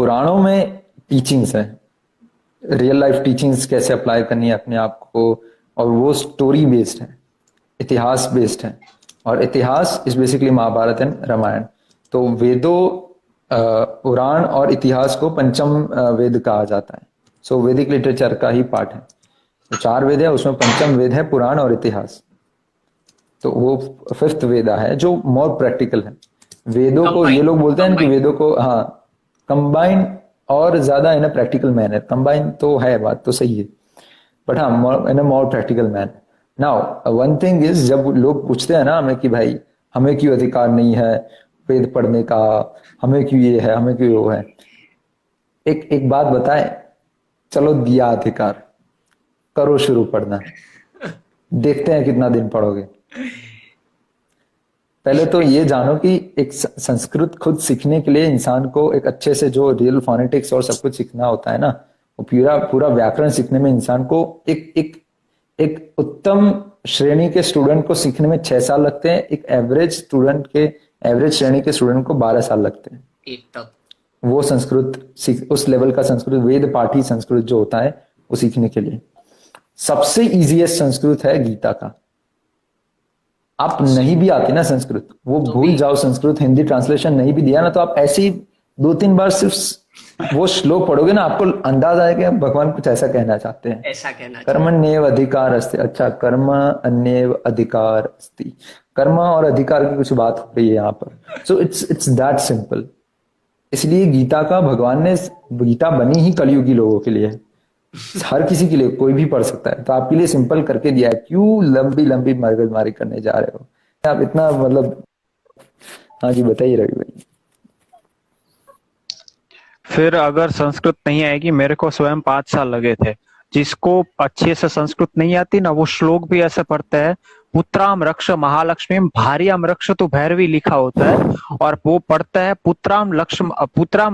पुराणों में टीचिंग्स है, रियल लाइफ टीचिंग्स कैसे अप्लाई करनी है अपने आप को, और वो स्टोरी बेस्ड है, इतिहास बेस्ड है। और इतिहास is basically Mahabharata and Ramayana. तो वेदों, पुराण और इतिहास को पंचम वेद कहा जाता है। सो वैदिक लिटरेचर का ही पार्ट है। तो 4 वेद है, उसमें पंचम वेद है पुराण और इतिहास। तो वो 5th वेदा है जो मोर प्रैक्टिकल है। वेदों को ये लोग बोलते हैं कि वेदों को, हाँ, कंबाइन और ज्यादा in a practical manner. Combine तो है, बात तो सही है, बट हाँ, in a more practical manner. Now one thing is, जब लोग पूछते हैं ना हमें कि भाई हमें क्यों अधिकार नहीं है वेद पढ़ने का, हमें क्यों ये है, हमें क्यों वो है, एक एक बात बताए, चलो दिया अधिकार, करो शुरू पढ़ना, देखते हैं कितना दिन पढ़ोगे। पहले तो ये जानो कि एक संस्कृत खुद सीखने के लिए इंसान को एक अच्छे से जो रियल फोनेटिक्स और सब कुछ सीखना होता है ना, वो पूरा पूरा व्याकरण सीखने में इंसान को एक एक एक उत्तम श्रेणी के स्टूडेंट को सीखने में 6 साल लगते हैं। एक एवरेज स्टूडेंट के, एवरेज श्रेणी के स्टूडेंट को 12 साल लगते हैं। एकदम वो संस्कृत उस लेवल का संस्कृत, वेद पाठी संस्कृत जो होता है वो सीखने के लिए सबसे इजीएस्ट संस्कृत है गीता का। आप नहीं भी आती ना संस्कृत, वो तो भूल जाओ, संस्कृत हिंदी ट्रांसलेशन नहीं भी दिया ना, तो आप ऐसे ही 2-3 बार सिर्फ वो श्लोक पढ़ोगे ना, आपको अंदाज आएगा भगवान कुछ ऐसा कहना चाहते हैं। ऐसा कहना, कर्मण्येव अधिकार अस्ति। अच्छा, कर्म अन्येव अधिकार अस्ति, कर्म और अधिकार की कुछ बात हो रही है यहाँ पर। So it's that simple. इसलिए गीता का, भगवान ने, गीता बनी ही कलयुगी लोगों के लिए, हर किसी के लिए, कोई भी पढ़ सकता है। तो आपके लिए सिंपल करके दिया है, क्यों लंबी लंबी मगजमारी करने जा रहे हो आप इतना, मतलब। हाँ जी, बताइए रवि भाई। फिर अगर संस्कृत नहीं आएगी, मेरे को स्वयं 5 साल लगे थे। जिसको अच्छे से संस्कृत नहीं आती ना, वो श्लोक भी ऐसे पढ़ते हैं, पुत्राम रक्ष महालक्ष्मी भार्याम रक्ष तो भैरवी लिखा होता है, और वो पढ़ता है पुत्राम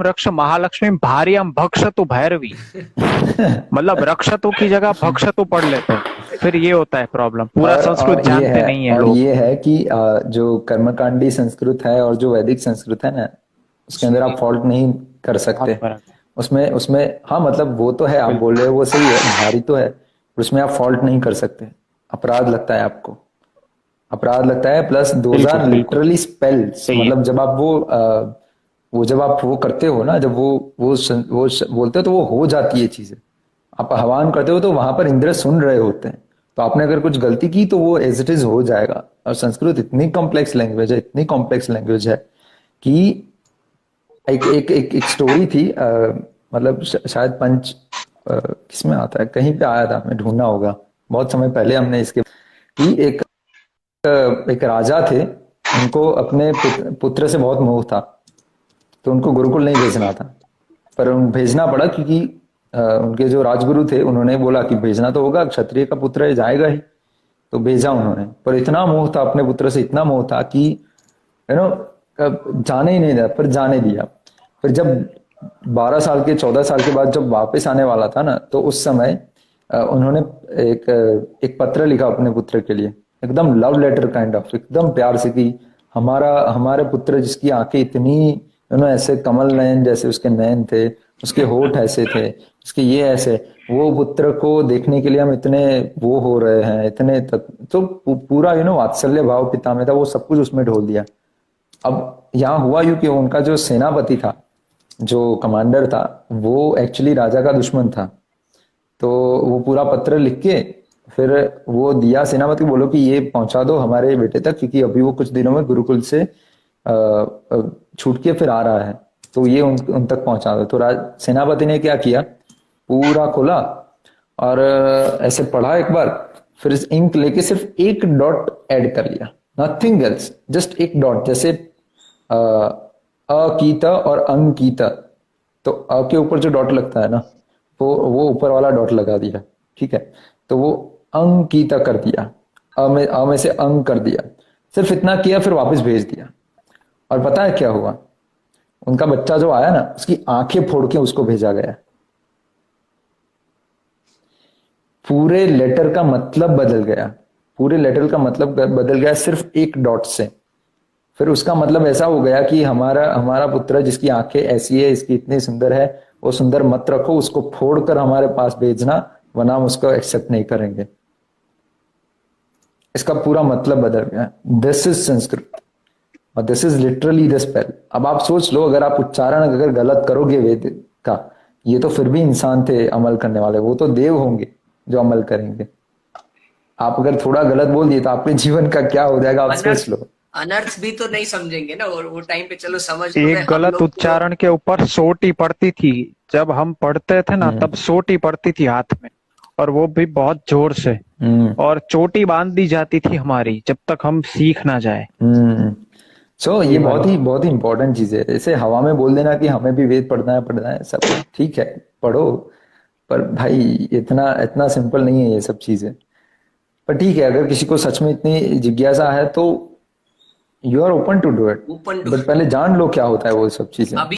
रक्ष महालक्ष्मी भार्याम भक्ष तो भैरवी। मतलब रक्षतों की जगह भक्षतों पढ़ लेते हैं। फिर ये होता है प्रॉब्लम, पूरा संस्कृत जानते नहीं है लोग। ये है कि जो कर्मकांडी संस्कृत है और जो वैदिक संस्कृत है ना, उसके अंदर आप फॉल्ट नहीं कर सकते। उसमें उसमें हाँ, मतलब वो तो है, आप बोल रहे हो वो सही है, भारी तो है, उसमें आप फॉल्ट नहीं कर सकते। अपराध लगता है आपको, अपराध लगता है। Plus those are literally spells. मतलब जब आप वो जब आप वो करते हो ना, जब वो बोलते हो तो वो हो जाती है चीजें। आप आह्वान करते हो तो वहां पर इंद्र सुन रहे होते हैं। तो आपने अगर कुछ गलती की तो वो एज इट इज हो जाएगा। और संस्कृत इतनी कॉम्प्लेक्स लैंग्वेज है, इतनी कॉम्प्लेक्स लैंग्वेज है कि एक स्टोरी थी, मतलब शायद पंच किसमें आता है, कहीं पे आया था, मैं ढूंढना होगा, बहुत समय पहले हमने इसके, कि एक राजा थे, उनको अपने पुत्र से बहुत मोह था, तो उनको गुरुकुल नहीं भेजना था, पर भेजना पड़ा क्योंकि उनके जो राजगुरु थे उन्होंने बोला कि भेजना तो होगा, क्षत्रिय का पुत्र है, जाएगा ही। तो भेजा उन्होंने, पर इतना मोह था अपने पुत्र से, इतना मोह था कि जाने ही नहीं दिया, पर जाने दिया। फिर जब 12 साल के, 14 साल के बाद जब वापस आने वाला था ना, तो उस समय उन्होंने एक पत्र लिखा अपने पुत्र के लिए, एकदम लव लेटर काइंड ऑफ, एकदम प्यार से, कि हमारे पुत्र जिसकी आंखें इतनी ऐसे कमल नयन जैसे उसके नयन थे, उसके होठ ऐसे थे, उसके ये ऐसे, वो पुत्र को देखने के लिए हम इतने वो हो रहे हैं, इतने तक। तो पूरा वात्सल्य भाव पिता में था, वो सब कुछ उसमें ढोल दिया। अब यहाँ हुआ यूं कि उनका जो सेनापति था, जो कमांडर था, वो एक्चुअली राजा का दुश्मन था। तो वो पूरा पत्र लिख के फिर वो दिया सेनापति, बोलो कि ये पहुंचा दो हमारे बेटे तक, क्योंकि अभी वो कुछ दिनों में गुरुकुल से छूट के फिर आ रहा है, तो ये उन तक पहुंचा दो। तो सेनापति ने क्या किया, पूरा खोला और ऐसे पढ़ा एक बार, फिर इस इंक लेके सिर्फ एक डॉट ऐड कर लिया, नथिंग एल्स, जस्ट एक डॉट। जैसे अकीता और अंकीता, तो अ के ऊपर जो डॉट लगता है ना, वो ऊपर वाला डॉट लगा दिया, ठीक है। तो वो अंकीता कर दिया, अ में से अंग कर दिया, सिर्फ इतना किया, फिर वापस भेज दिया। और पता है क्या हुआ, उनका बच्चा जो आया ना, उसकी आंखें फोड़ के उसको भेजा गया। पूरे लेटर का मतलब बदल गया, पूरे लेटर का मतलब बदल गया सिर्फ एक डॉट से। फिर उसका मतलब ऐसा हो गया कि हमारा हमारा पुत्र जिसकी आंखें ऐसी है, इसकी इतनी सुंदर है, वो सुंदर मत रखो, उसको फोड़ कर हमारे पास भेजना, वरना हम उसको एक्सेप्ट नहीं करेंगे। इसका पूरा मतलब बदल गया। दिस इज संस्कृत और this is literally the spell. अब आप सोच लो, अगर आप उच्चारण अगर गलत करोगे वेद का, ये तो फिर भी इंसान थे अमल करने वाले, वो तो देव होंगे जो अमल करेंगे। आप अगर थोड़ा गलत बोल दिए तो आपके जीवन का क्या हो जाएगा, आप सोच अनर्थ लो। अनर्थ भी तो नहीं समझेंगे ना, और वो टाइम पे चलो समझ लो एक हम गलत लोग तो। उच्चारण के ऊपर सोटी पड़ती थी। जब हम पढ़ते थे ना, तब सोटी पड़ती थी हाथ में, और वो भी बहुत जोर से। हम्म और चोटी बांध दी जाती थी हमारी, जब तक हम सीख ना जाए। हम्म सो ये ये वाली। बहुत ही इंपॉर्टेंट चीज है। ऐसे हवा में बोल देना कि हमें भी वेद पढ़ना है, सब ठीक है, पढ़ो, पर भाई इतना इतना सिंपल नहीं है ये सब चीजें। पर ठीक है, अगर किसी को सच में इतनी जिज्ञासा है तो you are open to do it, open to. But पहले जान लो क्या होता है वो सब चीजें। अभी